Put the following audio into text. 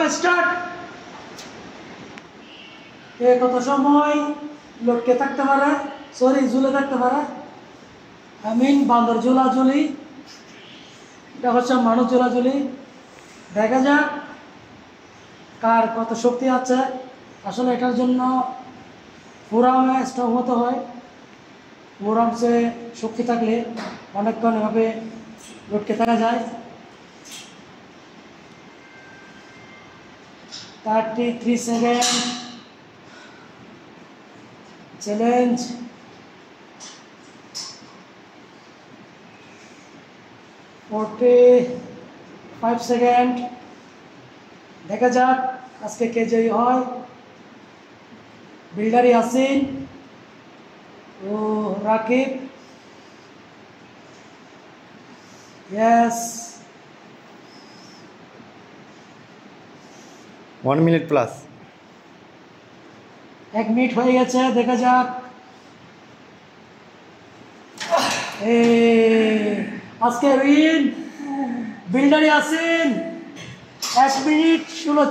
সময় স্টার্ট। কত সময় লোককে থাকতে পারে, সরি ঝুলে থাকতে পারে, বান্দর ঝুলাঝুলি, এটা হচ্ছে মানুষ ঝুলাঝুলি। দেখা যাক কার কত শক্তি আছে। আসলে এটার জন্য ফোরামে স্ট্রং হতে হয়। ফোরামসে শক্তি থাকলে অনেকক্ষণ এভাবে লটকে থাকা যায়। 33 সেকেন্ড চ্যালেঞ্জ। 45 সেকেন্ড। দেখা যাক আজকে কে জয়ী হয়। বিল্ডার ইয়াসিন ও Rakib. Yes, 1 minute plus. 1 minute হয়ে গেছে। দেখা যাক। আজকে উইন বিল্ডার ইয়াসিন। 1 মিনিট 16